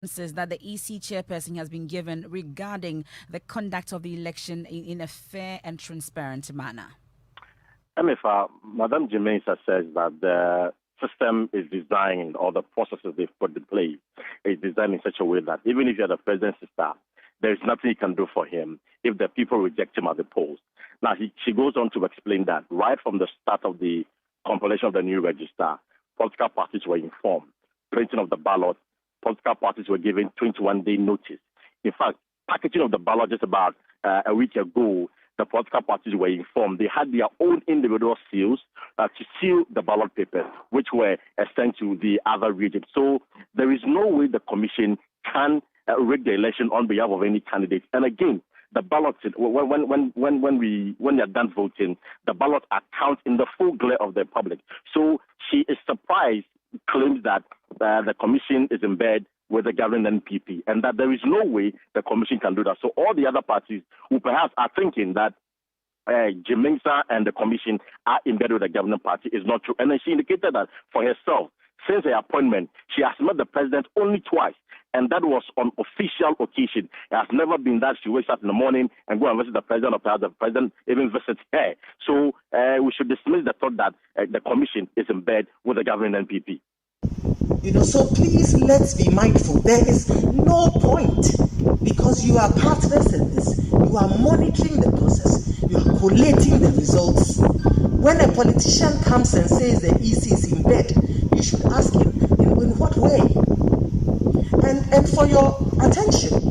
that the EC chairperson has been given regarding the conduct of the election in a fair and transparent manner? Emefa, Madam Jimensa says that the system is designed, or the processes they've put in place is designed in such a way that even if you're the president's sister, there is nothing you can do for him if the people reject him at the polls. Now, she goes on to explain that right from the start of the compilation of the new register, political parties were informed. Printing of the ballot, political parties were given 21-day notice. In fact, packaging of the ballot just about a week ago, the political parties were informed. They had their own individual seals to seal the ballot papers, which were sent to the other regions. So there is no way the commission can rig the election on behalf of any candidate. And again, the ballots, when they're done voting, the ballots are counted in the full glare of the public. So she is surprised, claims that the commission is in bed with the governing NPP, and that there is no way the commission can do that. So all the other parties who perhaps are thinking that Jimensa and the commission are in bed with the governing party is not true. And then she indicated that for herself, since her appointment, she has met the president only twice, and that was on official occasion. It has never been that she wakes up in the morning and go and visit the president, or perhaps the president even visits her. So we should dismiss the thought that the commission is in bed with the governing NPP. So please, let's be mindful. There is no point, because you are partners in this. You are monitoring the process. You are collating the results. When a politician comes and says the EC is in bed, you should ask him, in what way? And for your attention,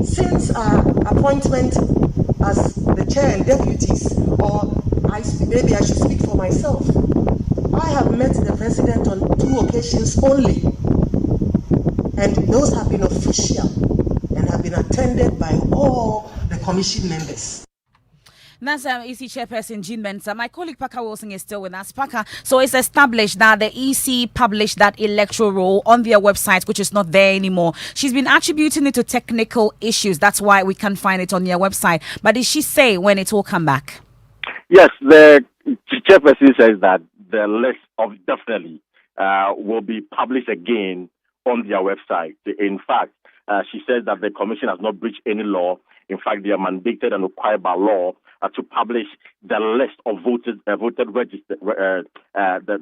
since our appointment as the chair and deputies, or maybe I should speak for myself, I have met the president on 2 occasions only, and those have been official and have been attended by all the commission members. That's EC Chairperson Jean Mensa. My colleague Paka Wilson is still with us. Paka, so it's established that the EC published that electoral roll on their website, which is not there anymore. She's been attributing it to technical issues. That's why we can't find it on their website. But did she say when it will come back? Yes, the chairperson says that the list of definitely will be published again on their website. In fact, she says that the commission has not breached any law. In fact, they are mandated and required by law to publish the list of voted registered,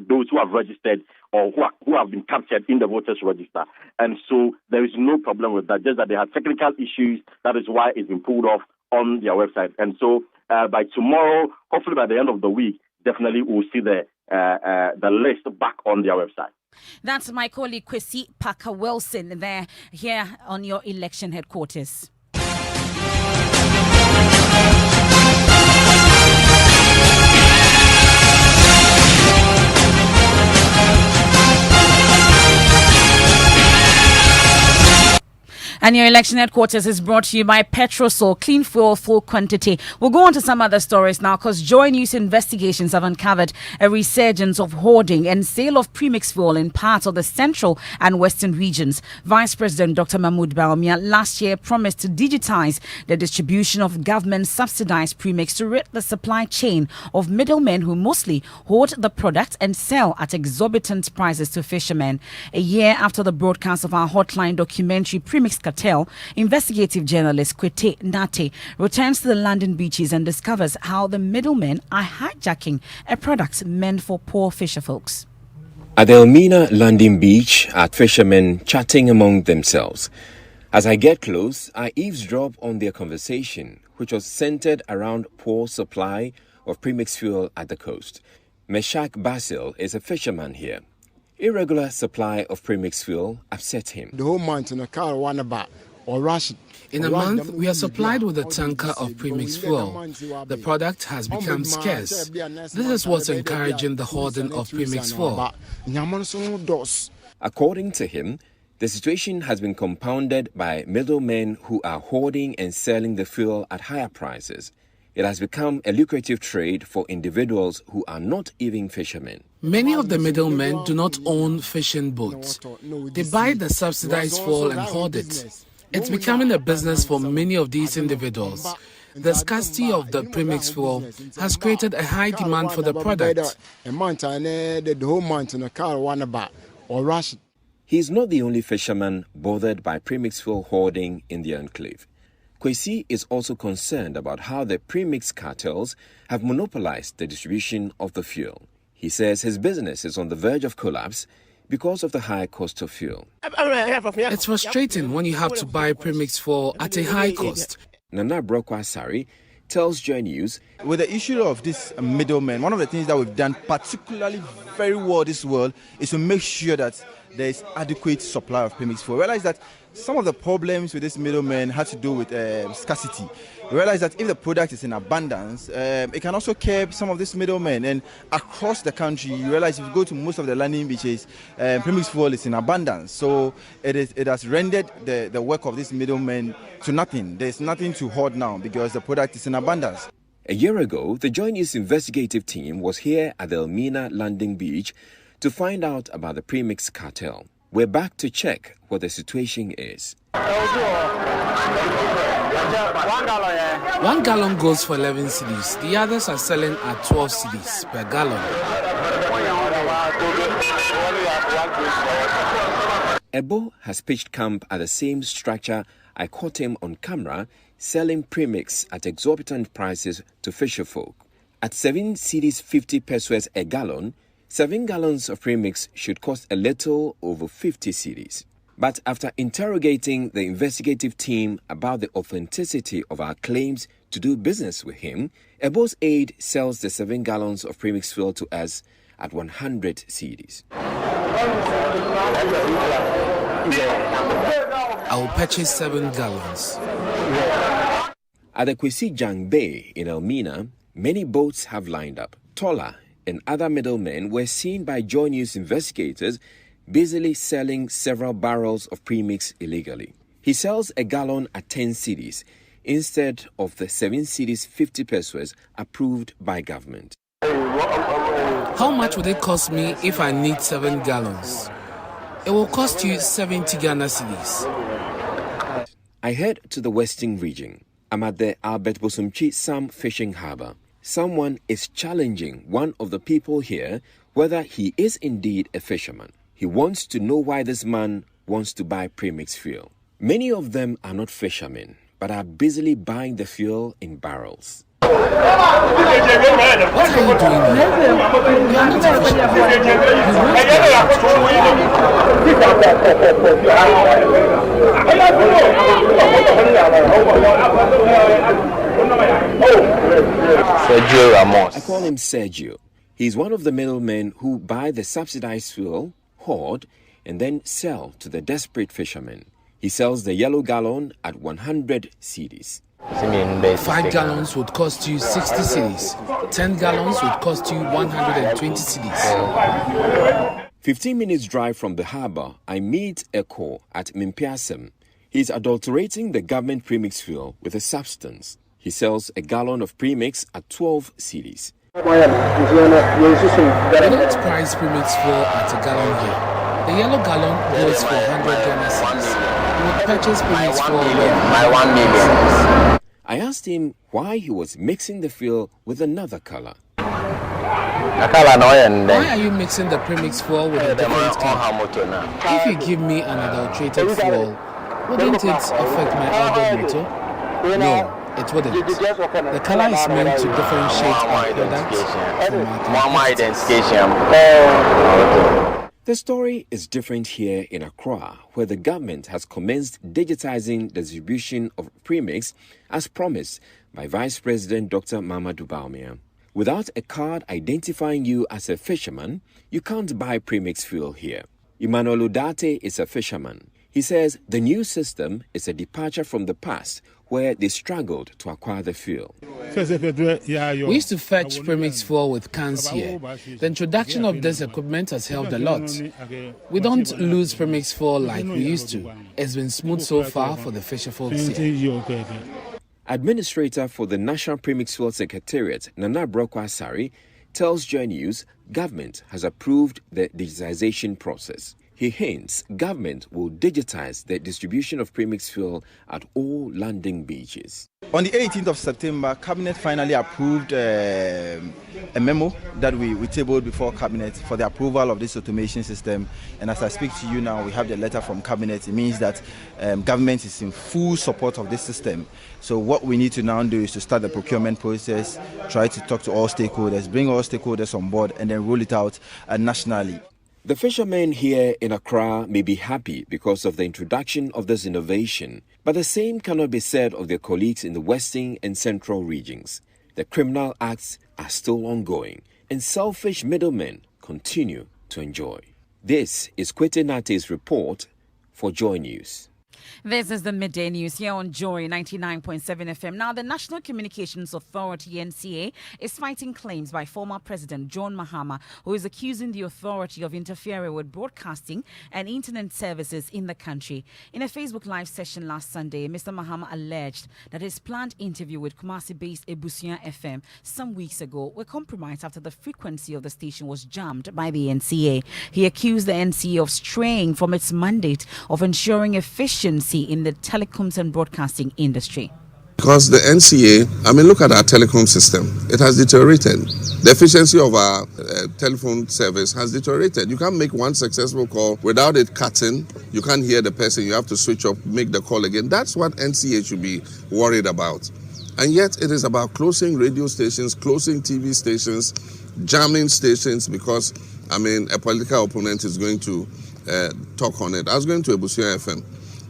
those who have registered or who have been captured in the voters register. And so there is no problem with that, just that they have technical issues. That is why it's been pulled off on their website. And so by tomorrow, hopefully by the end of the week, definitely we'll see the list back on their website. That's my colleague Kwesi Paka Wilson there, here on your election headquarters. And your election headquarters is brought to you by Petrosol, clean fuel, full quantity. We'll go on to some other stories now, because Joy News investigations have uncovered a resurgence of hoarding and sale of premixed fuel in parts of the central and western regions. Vice President Dr. Mahmoud Bawumia last year promised to digitize the distribution of government-subsidized premix to rid the supply chain of middlemen who mostly hoard the product and sell at exorbitant prices to fishermen. A year after the broadcast of our hotline documentary Premixed Cartel, investigative journalist Kwete Nate returns to the London beaches and discovers how the middlemen are hijacking a product meant for poor fisher folks. At the Elmina London beach are fishermen chatting among themselves. As I get close, I eavesdrop on their conversation, which was centered around poor supply of premixed fuel at the coast. Meshach Basil is a fisherman here. Irregular supply of premixed fuel upsets him. The whole month in a car, one about or rush. In a month, we are supplied with a tanker of premixed fuel. The product has become scarce. This is what's encouraging the hoarding of premixed fuel. According to him, the situation has been compounded by middlemen who are hoarding and selling the fuel at higher prices. It has become a lucrative trade for individuals who are not even fishermen. Many of the middlemen do not own fishing boats. They buy the subsidized fuel and hoard it. It's becoming a business for many of these individuals. The scarcity of the premixed fuel has created a high demand for the product. He is not the only fisherman bothered by premixed fuel hoarding in the enclave. Kwesi is also concerned about how the premixed cartels have monopolized the distribution of the fuel. He says his business is on the verge of collapse because of the high cost of fuel. It's frustrating when you have to buy premixed fuel at a high cost. Nana Brokwasari tells Joy News, with the issue of this middleman, one of the things that we've done particularly very well this world is to make sure that there is adequate supply of premixed fuel. We realize that some of the problems with this middleman had to do with scarcity. We realize that if the product is in abundance, it can also curb some of these middlemen. And across the country, you realize if you go to most of the landing beaches, premixed fuel is in abundance. So it has rendered the work of these middlemen to nothing. There's nothing to hoard now because the product is in abundance. A year ago, the Joy News investigative team was here at the Elmina landing beach to find out about the premixed cartel. We're back to check what the situation is. 1 gallon goes for 11 cedis. The others are selling at 12 cedis per gallon. Ebo has pitched camp at the same structure I caught him on camera selling premix at exorbitant prices to fisherfolk. At 7 cedis 50 pesos a gallon, 7 gallons of premix should cost a little over 50 cedis. But after interrogating the investigative team about the authenticity of our claims to do business with him, Ebo's aide sells the 7 gallons of premix fuel to us at 100 cedis. I will purchase 7 gallons. At the Kwesi Jang Bay in Elmina, many boats have lined up. Tola and other middlemen were seen by Joy News investigators busily selling several barrels of premix illegally. He sells a gallon at 10 cedis instead of the 7 cedis 50 pesos approved by government. How much would it cost me if I need 7 gallons? It will cost you 70 Ghana cedis. I head to the Western region. I'm at the Albert Bosumchi Sam Fishing Harbour. Someone is challenging one of the people here whether he is indeed a fisherman. He wants to know why this man wants to buy premixed fuel. Many of them are not fishermen, but are busily buying the fuel in barrels. What are you doing here? You are not a Sergio Ramos. I call him Sergio. He's one of the middlemen who buy the subsidized fuel, hoard, and then sell to the desperate fishermen. He sells the yellow gallon at 100 cedis. 5 gallons would cost you 60 cedis. 10 gallons would cost you 120 cedis. 15 minutes drive from the harbour, I meet Eko at Mimpiasem. He's adulterating the government premix fuel with a substance. He sells a gallon of premix at 12 cedis. We don't price premix fuel at a gallon here. The yellow gallon goes for 100 Ghana cedis. We would purchase premix fuel by 1 million. I asked him why he was mixing the fuel with another color. Why are you mixing the premix fuel with a different color? If you give me an adulterated fuel, wouldn't it affect my order motor? No, it wouldn't. The color is meant to differentiate our products from our competitors. The story is different here in Accra, where the government has commenced digitizing the distribution of premix as promised by Vice President Dr. Mamadou Bawumia. Without a card identifying you as a fisherman, you can't buy premix fuel here. Emmanuel Udate is a fisherman. He says the new system is a departure from the past where they struggled to acquire the fuel. We used to fetch premix fuel with cans here. The introduction of this equipment has helped a lot. We don't lose premix fuel like we used to. It's been smooth so far for the fisher folks here. Administrator for the National Premixed Fuel Secretariat, Nana Brokwasari, tells Joy News government has approved the digitization process. He hints government will digitize the distribution of premixed fuel at all landing beaches. On the 18th of September, Cabinet finally approved a memo that we tabled before Cabinet for the approval of this automation system. And as I speak to you now, we have the letter from Cabinet. It means that government is in full support of this system. So what we need to now do is to start the procurement process, try to talk to all stakeholders, bring all stakeholders on board, and then roll it out nationally. The fishermen here in Accra may be happy because of the introduction of this innovation, but the same cannot be said of their colleagues in the western and central regions. The criminal acts are still ongoing, and selfish middlemen continue to enjoy. This is Kwete Nate's report for Joy News. This is the Midday News here on Joy 99.7 FM. Now, the National Communications Authority, NCA, is fighting claims by former President John Mahama, who is accusing the authority of interfering with broadcasting and internet services in the country. In a Facebook Live session last Sunday, Mr. Mahama alleged that his planned interview with Kumasi-based Ebusia FM some weeks ago were compromised after the frequency of the station was jammed by the NCA. He accused the NCA of straying from its mandate of ensuring efficiency in the telecoms and broadcasting industry. Because the NCA, look at our telecom system. It has deteriorated. The efficiency of our telephone service has deteriorated. You can't make one successful call without it cutting. You can't hear the person. You have to switch off, make the call again. That's what NCA should be worried about. And yet it is about closing radio stations, closing TV stations, jamming stations because, a political opponent is going to talk on it. I was going to Ebusia FM.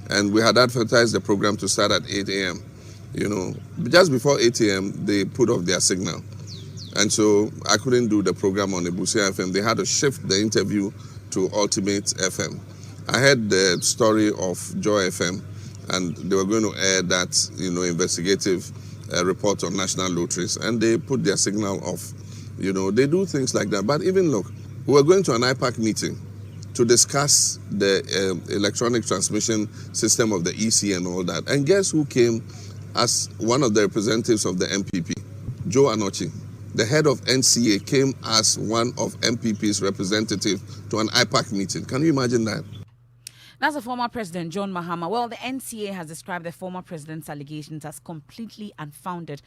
And we had advertised the program to start at 8 a.m. Just before 8 a.m., they put off their signal. And so I couldn't do the program on Ebusia FM. They had to shift the interview to Ultimate FM. I heard the story of Joy FM, and they were going to air that, investigative report on National Lotteries, and they put their signal off. They do things like that. But even look, we were going to an IPAC meeting to discuss the electronic transmission system of the EC and all that. And guess who came as one of the representatives of the MPP? Joe Anochi, the head of NCA, came as one of MPP's representative to an IPAC meeting. Can you imagine that? That's the former President John Mahama. Well, the NCA has described the former president's allegations as completely unfounded.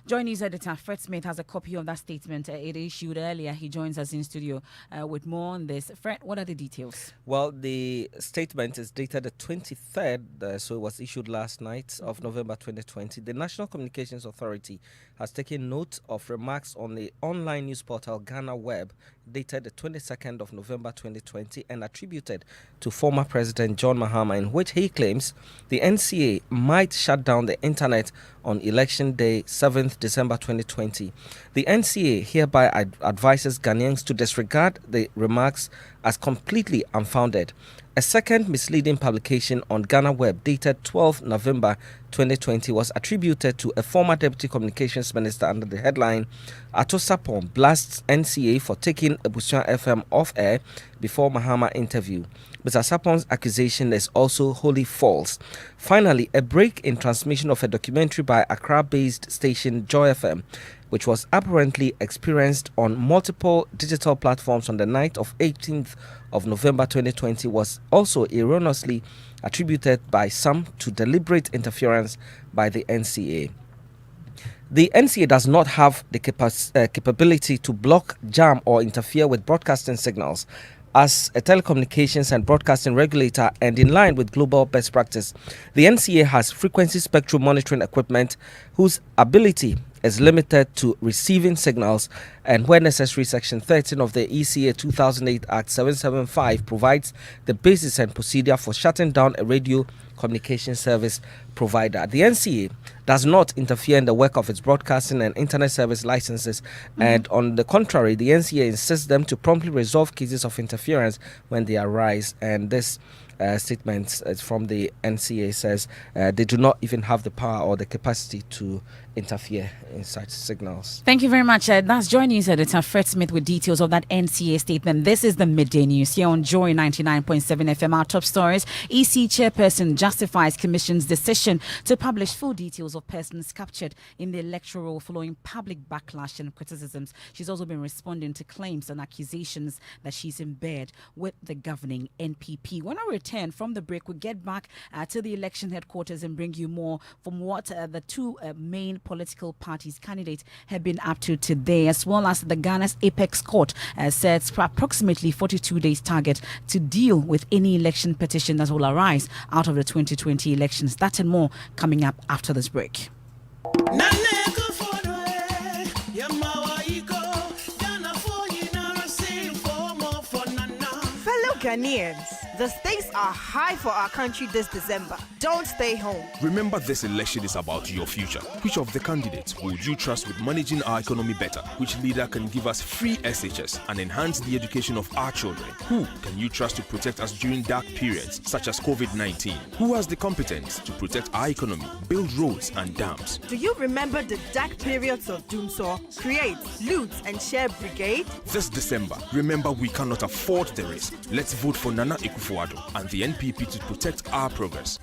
Joy News editor Fred Smith has a copy of that statement. It issued earlier. He joins us in studio with more on this. Fred, what are the details? Well, the statement is dated the 23rd, so it was issued last night of November 2020. The National Communications Authority has taken note of remarks on the online news portal Ghana Web, dated the 22nd of November 2020, and attributed to former President John Mahama, in which he claims the NCA might shut down the internet on election day 7th December 2020. The NCA hereby advises Ghanaians to disregard the remarks as completely unfounded. A second misleading publication on Ghana Web dated 12 November 2020 was attributed to a former Deputy Communications Minister under the headline Ato Sapon blasts NCA for taking Ebusia FM off air before Mahama interview. Mr. Sapon's accusation is also wholly false. Finally, a break in transmission of a documentary by Accra-based station Joy FM, which was apparently experienced on multiple digital platforms on the night of 18th of November 2020, was also erroneously attributed by some to deliberate interference by the NCA. The NCA does not have the capability to block, jam, or interfere with broadcasting signals. As a telecommunications and broadcasting regulator and in line with global best practice, the NCA has frequency spectrum monitoring equipment whose ability is limited to receiving signals, and where necessary, Section 13 of the ECA 2008 Act 775 provides the basis and procedure for shutting down a radio communication service provider. The NCA does not interfere in the work of its broadcasting and internet service licenses, and on the contrary, the NCA insists them to promptly resolve cases of interference when they arise, and this statement from the NCA says they do not even have the power or the capacity to interfere in such signals. Thank you very much. That's Joy News editor Fred Smith with details of that NCA statement. This is the Midday News here on Joy 99.7 FM. Our top stories: EC chairperson justifies Commission's decision to publish full details of persons captured in the electoral following public backlash and criticisms. She's also been responding to claims and accusations that she's in bed with the governing NPP. When I return from the break, we'll get back to the election headquarters and bring you more from what the two main political parties candidates have been up to today, as well as the Ghana's Apex Court sets for approximately 42 days target to deal with any election petition that will arise out of the 2020 elections. That and more coming up after this break. Fellow Ghanaians, the stakes are high for our country this December. Don't stay home. Remember, this election is about your future. Which of the candidates would you trust with managing our economy better? Which leader can give us free SHS and enhance the education of our children? Who can you trust to protect us during dark periods such as COVID-19? Who has the competence to protect our economy, build roads and dams? Do you remember the dark periods of Doomsaw, Create, Loot and Share Brigade? This December, remember, we cannot afford the risk. Let's vote for Nana Akufo-Addo and the NPP to protect our progress.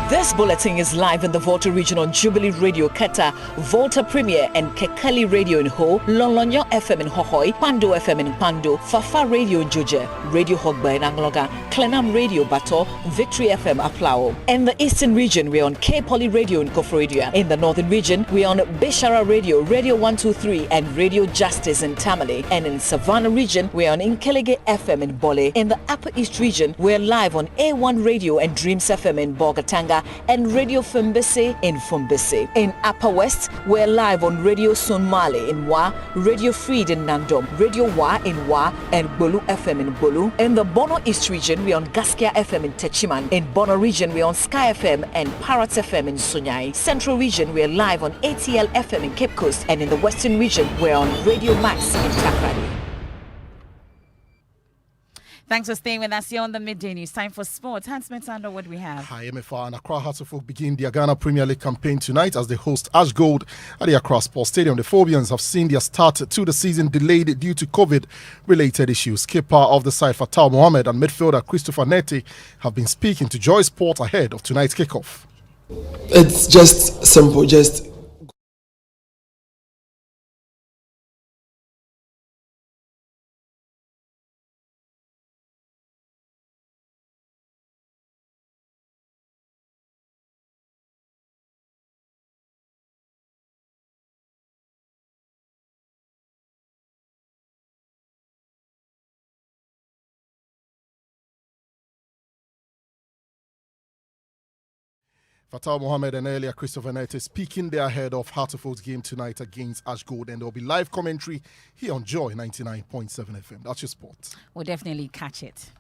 This bulletin is live in the Volta region on Jubilee Radio Keta, Volta Premier and Kekali Radio in Ho, Lolonyo FM in Hohoi, Pando FM in Pando, Fafa Radio in Joje, Radio Hogba in Angloga, Klenam Radio Bato, Victory FM Apawu. In the Eastern region, we're on K-Poly Radio in Koforidua. In the Northern region, we're on Beshara Radio, Radio 123 and Radio Justice in Tamale. And in Savannah region, we're on Inkelege FM in Bole. In the Upper East region, we're live on A1 Radio and Dreams FM in Bogatanga and Radio Fumbese in Fumbese. In Upper West, we're live on Radio Sonmale in Wa, Radio Freed in Nandom, Radio Wa in Wa, and Bolu FM in Bolu. In the Bono East region, we're on Gaskia FM in Techiman. In Bono region, we're on Sky FM and Parrot FM in Sunyai. Central region, we're live on ATL FM in Cape Coast. And in the Western region, we're on Radio Max in Takrady. Thanks for staying with us here on the Midday News. Time for sports. Hans Metsando, what do we have? Hi, Emefa and Accra Hearts of Oak begin their Ghana Premier League campaign tonight as they host Ash Gold at the Accra Sports Stadium. The Phobians have seen their start to the season delayed due to COVID-related issues. Skipper of the side, Fatal Mohammed, and midfielder Christopher Neti have been speaking to Joy Sport ahead of tonight's kickoff. It's just simple, just Fatal Mohammed and earlier Christopher Nete speaking there ahead of Hartford's game tonight against Ash Gold, and there will be live commentary here on Joy 99.7 FM. That's your sport. We'll definitely catch it.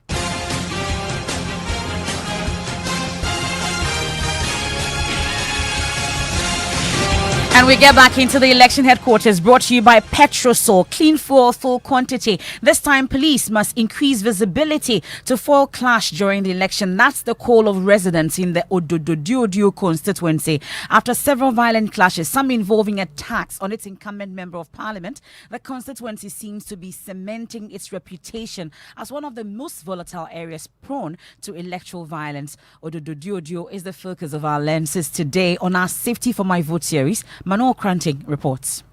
And we get back into the election headquarters, brought to you by Petrosol, clean fuel, full quantity. This time, police must increase visibility to foil clash during the election. That's the call of residents in the Odododio constituency. After several violent clashes, some involving attacks on its incumbent member of parliament, the constituency seems to be cementing its reputation as one of the most volatile areas prone to electoral violence. Odododio is the focus of our lenses today on our Safety for My Vote series. Manuel Cranting reports.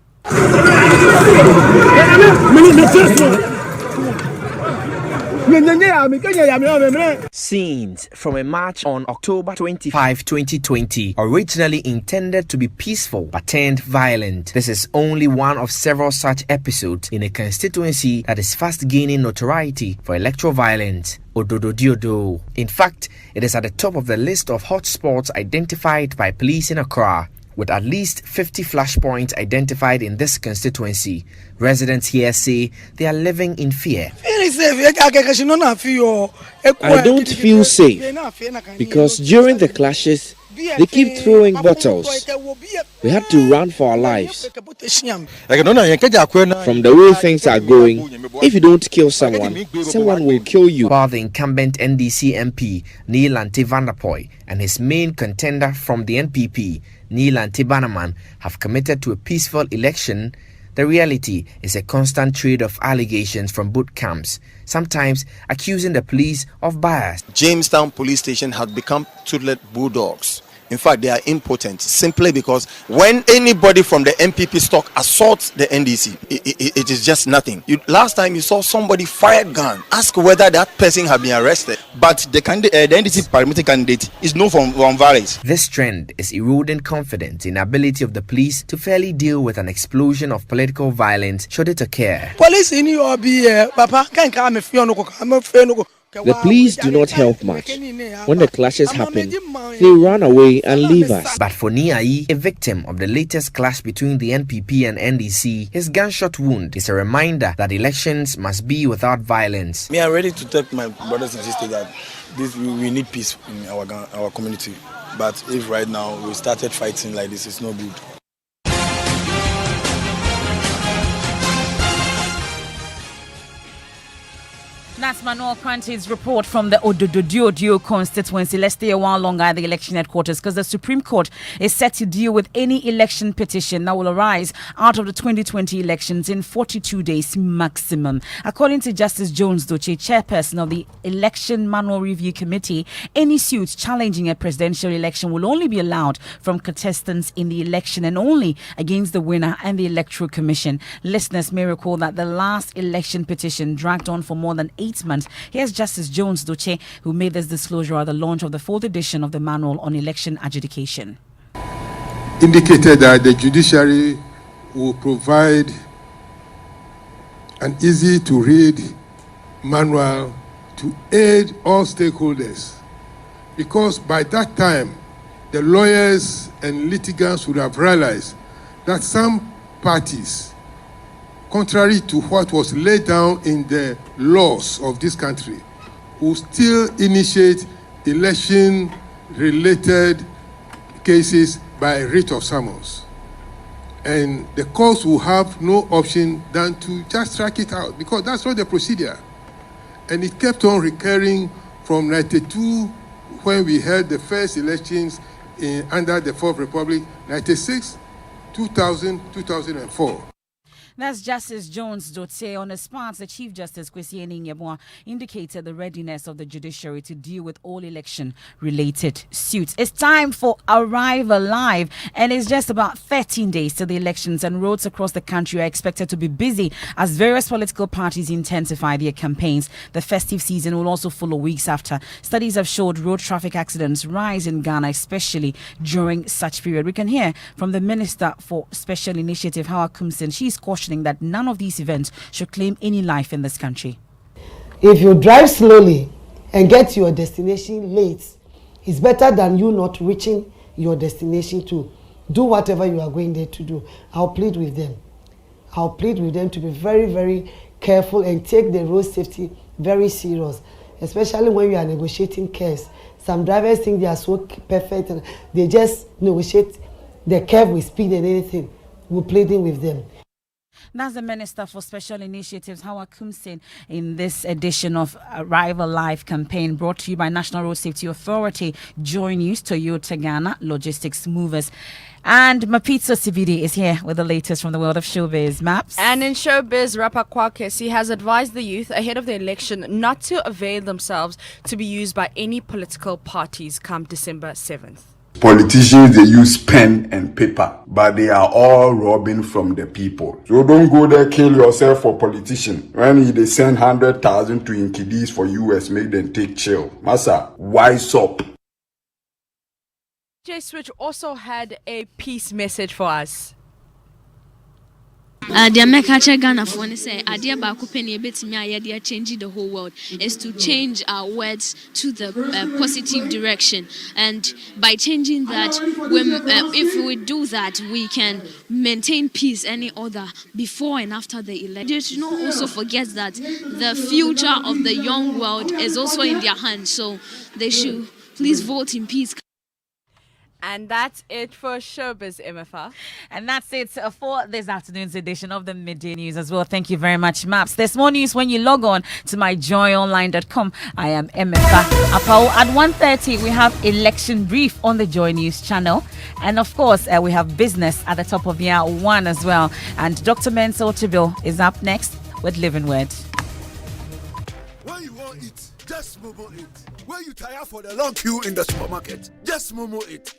Scenes from a march on October 25, 2020, originally intended to be peaceful but turned violent. This is only one of several such episodes in a constituency that is fast gaining notoriety for electoral violence. Odododiodo. In fact, it is at the top of the list of hotspots identified by police in Accra. With at least 50 flashpoints identified in this constituency, residents here say they are living in fear. I don't feel safe because during the clashes, they keep throwing bottles. We had to run for our lives. From the way things are going, if you don't kill someone, someone will kill you. While the incumbent NDC MP, Neil Vanderpoy, and his main contender from the NPP, Neil Banaman, have committed to a peaceful election, the reality is a constant trade of allegations from both camps, sometimes accusing the police of bias. Jamestown Police Station has become toothless bulldogs. In fact, they are impotent simply because when anybody from the MPP stock assaults the NDC, it is just nothing. Last time you saw somebody fired gun, ask whether that person had been arrested. But the NDC parliamentary candidate is known for violence. This trend is eroding confidence in the ability of the police to fairly deal with an explosion of political violence should it occur. Police in your Papa can't come if you're no. The police do not help much. When the clashes happen, they run away and leave us. But for Niai, a victim of the latest clash between the NPP and NDC, his gunshot wound is a reminder that elections must be without violence. I'm ready to tell my brothers and sisters that we need peace in our community. But if right now we started fighting like this, it's no good. That's Manuel Kranti's report from the Odododio constituency. Let's stay a while longer at the election headquarters because the Supreme Court is set to deal with any election petition that will arise out of the 2020 elections in 42 days maximum. According to Justice Jones Doche, chairperson of the Election Manual Review Committee, any suits challenging a presidential election will only be allowed from contestants in the election and only against the winner and the Electoral Commission. Listeners may recall that the last election petition dragged on for more than 8 months. Here's Justice Jones Doche, who made this disclosure at the launch of the 4th edition of the Manual on Election Adjudication. Indicated that the judiciary will provide an easy-to-read manual to aid all stakeholders, because by that time, the lawyers and litigants would have realized that some parties, contrary to what was laid down in the laws of this country, will still initiate election-related cases by writ of summons. And the courts will have no option than to just strike it out, because that's not the procedure. And it kept on recurring from 92, when we held the first elections under the Fourth Republic, 96, 2000, 2004. That's Justice Jones Dote. On his part, the Chief Justice Kwesi Enin-Yeboah indicated the readiness of the judiciary to deal with all election-related suits. It's time for Arrival Live, and it's just about 13 days to the elections, and roads across the country are expected to be busy as various political parties intensify their campaigns. The festive season will also follow weeks after. Studies have showed road traffic accidents rise in Ghana, especially during such period. We can hear from the Minister for Special Initiative, Hawa Kumsin. She's cautioning that none of these events should claim any life in this country. If you drive slowly and get to your destination late, it's better than you not reaching your destination to do whatever you are going there to do. I'll plead with them. I'll plead with them to be very, very careful and take the road safety very serious, especially when you are negotiating curves. Some drivers think they are so perfect and they just negotiate the curve with speed and anything. We're pleading with them. That's the Minister for Special Initiatives, Hawa Kumsin, in this edition of Arrival Live campaign, brought to you by National Road Safety Authority, Joy News, Toyota Ghana, Logistics Movers. And Mapitso Sibidi is here with the latest from the world of showbiz. Maps. And in showbiz, rapper Kwakesi has advised the youth ahead of the election not to avail themselves to be used by any political parties come December 7th. Politicians, they use pen and paper, but they are all robbing from the people. So don't go there, kill yourself for politician. When they send 100,000 to Inkidis for US, make them take chill. Massa, wise up. J Switch also had a peace message for us. The American Ghana for say idea ba penny a bit me idea changing the whole world is to change our words to the positive direction, and by changing that, when if we do that, we can maintain peace any other before and after the election. They should not also forget that the future of the young world is also in their hands, so they should please vote in peace. And that's it for Showbiz, Emefa. And that's it for this afternoon's edition of the Midday News as well. Thank you very much, Maps. There's more news when you log on to myjoyonline.com. I am Emefa Apawu. At 1:30, we have election brief on the Joy News channel. And of course, we have business at the top of the hour 1 as well. And Dr. Mensel Chibil is up next with Living Word. When you want it, just Momo it. When you tire for the long queue in the supermarket, just Momo it.